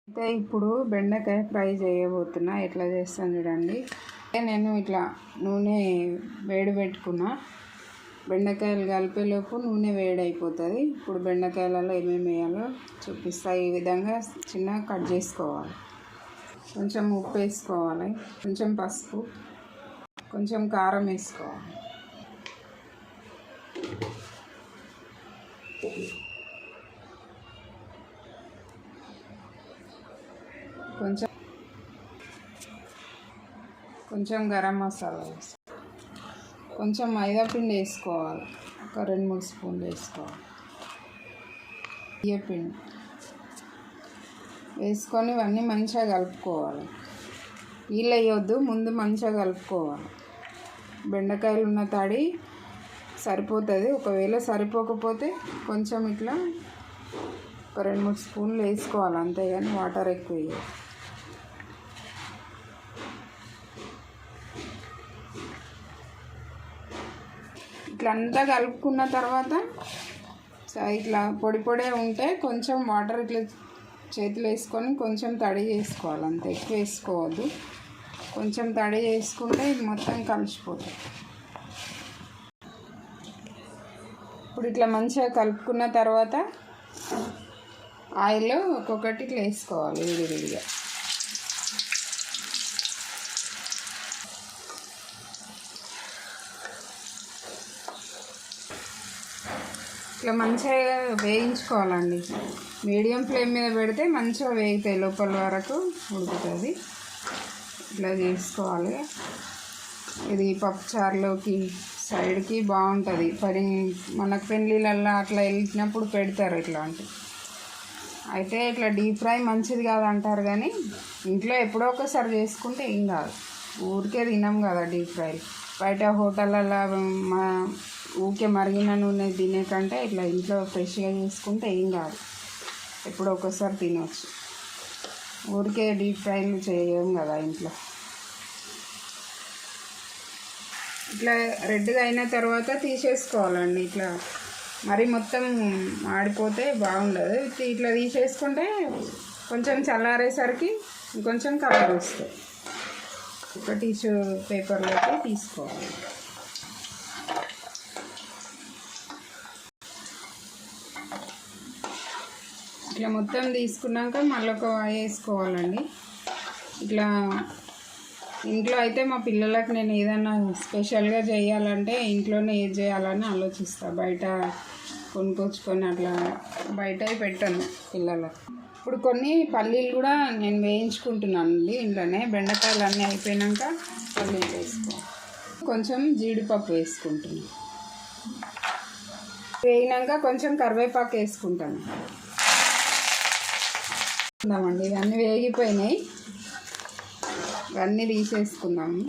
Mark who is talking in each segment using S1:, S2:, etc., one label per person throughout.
S1: అయితే ఇప్పుడు బెండకాయ ఫ్రై చేయబోతున్నా. ఎట్లా చేస్తాను చూడండి. నేను ఇట్లా నూనె వేడి పెట్టుకున్నా. బెండకాయలు కలిపేలోపు నూనె వేడి అయిపోతుంది. ఇప్పుడు బెండకాయలలో ఏమేమి వేయాలో చూపిస్తా. ఈ విధంగా చిన్నగా కట్ చేసుకోవాలి. కొంచెం ఉప్పు వేసుకోవాలి, కొంచెం పసుపు, కొంచెం కారం వేసుకోవాలి, కొంచెం గరం మసాలా వేసుకోవాలి, కొంచెం మైదా పిండి వేసుకోవాలి, ఒక 2-3 స్పూన్లు వేసుకోవాలి. బియ్య పిండి వేసుకొని ఇవన్నీ మంచిగా కలుపుకోవాలి. నీళ్ళు వేయొద్దు, ముందు మంచిగా కలుపుకోవాలి. బెండకాయలు ఉన్న తడి సరిపోతుంది. ఒకవేళ సరిపోకపోతే కొంచెం ఇట్లా ఒక 2-3 స్పూన్లు వేసుకోవాలి, అంతేగాని వాటర్ ఎక్కువ వేయాలి. ఇట్లా అంతా కలుపుకున్న తర్వాత ఇట్లా పొడి పొడే ఉంటే కొంచెం వాటర్ ఇట్లా చేతులు వేసుకొని కొంచెం తడి చేసుకోవాలి, అంత ఎక్కువ వేసుకోవద్దు. కొంచెం తడి చేసుకుంటే ఇది మొత్తం కలిసిపోతుంది. ఇప్పుడు ఇట్లా మంచిగా కలుపుకున్న తర్వాత ఆయిల్ ఒక్కొక్కటి ఇట్లా వేసుకోవాలి విడివిడిగా. ఇట్లా మంచిగా వేయించుకోవాలండి. మీడియం ఫ్లేమ్ మీద పెడితే మంచిగా వేగుతాయి, లోపల వరకు ఉడుకుతుంది. ఇట్లా చేసుకోవాలి. ఇది పప్పుచారులోకి సైడ్కి బాగుంటుంది. మనకు పెళ్ళిళ్ళల్లో అట్లా వెళ్ళినప్పుడు పెడతారు ఇట్లాంటివి. అయితే ఇట్లా డీప్ ఫ్రై మంచిది కాదంటారు, కానీ ఇంట్లో ఎప్పుడో ఒకసారి చేసుకుంటే ఏం కాదు. ఊరికే తినాం కదా డీప్ ఫ్రై. బయట హోటళ్ళల్లో ఊరికే మరిగిన నూనె తినే కంటే ఇట్లా ఇంట్లో ఫ్రెష్గా చేసుకుంటే ఏం కాదు, ఎప్పుడో ఒకసారి తినవచ్చు. ఊరికే డీప్ ఫ్రైలు చేయం కదా ఇంట్లో. ఇట్లా రెడ్గా అయిన తర్వాత తీసేసుకోవాలండి. ఇట్లా మరి మొత్తం ఆడిపోతే బాగుండదు. ఇట్లా తీసేసుకుంటే కొంచెం చల్లారేసరికి ఇంకొంచెం కలర్ వస్తుంది. ఒక టిష్యూ పేపర్లోకి తీసుకోవాలి. ఇట్లా మొత్తం తీసుకున్నాక మళ్ళీ ఒక వేసుకోవాలండి. ఇట్లా ఇంట్లో అయితే మా పిల్లలకు నేను ఏదైనా స్పెషల్గా చేయాలంటే ఇంట్లోనే ఏది చేయాలని ఆలోచిస్తాను. బయట కొనుక్కొచ్చుకొని అట్లా బయట పెట్టాను పిల్లలకు. ఇప్పుడు కొన్ని పల్లీలు కూడా నేను వేయించుకుంటున్నానండి ఇంట్లోనే. బెండకాయలు అన్నీ అయిపోయాక పల్లీలు వేసుకోవాలి. కొంచెం జీడిపప్పు వేసుకుంటున్నాను. వేయినాక కొంచెం కరివేపాకు వేసుకుంటాను. ఇవన్నీ వేగిపోయినాయి, ఇవన్నీ తీసేసుకుందాము.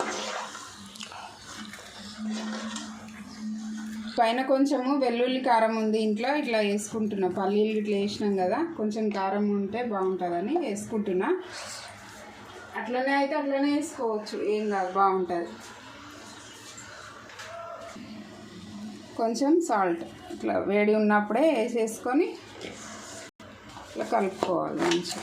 S1: పైన కొంచెము వెల్లుల్లి కారం ఉంది ఇంట్లో, ఇట్లా వేసుకుంటున్నా. పల్లీలు ఇట్లా వేసినాం కదా, కొంచెం కారం ఉంటే బాగుంటుందని వేసుకుంటున్నా. అట్లనే అయితే అట్లనే వేసుకోవచ్చు, ఏం కాదు, బాగుంటుంది. కొంచెం సాల్ట్ ఇట్లా వేడి ఉన్నప్పుడే వేసేసుకొని ఇట్లా కలుపుకోవాలి మంచిగా.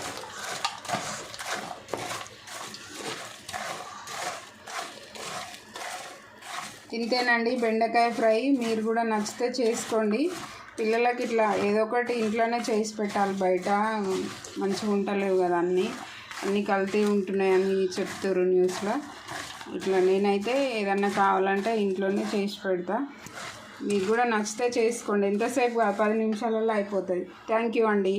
S1: ఇంతేనండి బెండకాయ ఫ్రై. మీరు కూడా నచ్చితే చేసుకోండి. పిల్లలకి ఇట్లా ఏదో ఒకటి ఇంట్లోనే చేసి పెట్టాలి. బయట మంచిగా ఉంటలేవు కదా, అన్నీ కల్తీ ఉంటున్నాయని చెప్తారు న్యూస్లో. ఇట్లా నేనైతే ఏదన్నా కావాలంటే ఇంట్లోనే చేసి పెడతా. మీకు కూడా నచ్చితే చేసుకోండి. ఎంతసేపు 10 నిమిషాలలో అయిపోతుంది. థ్యాంక్ యూ అండి.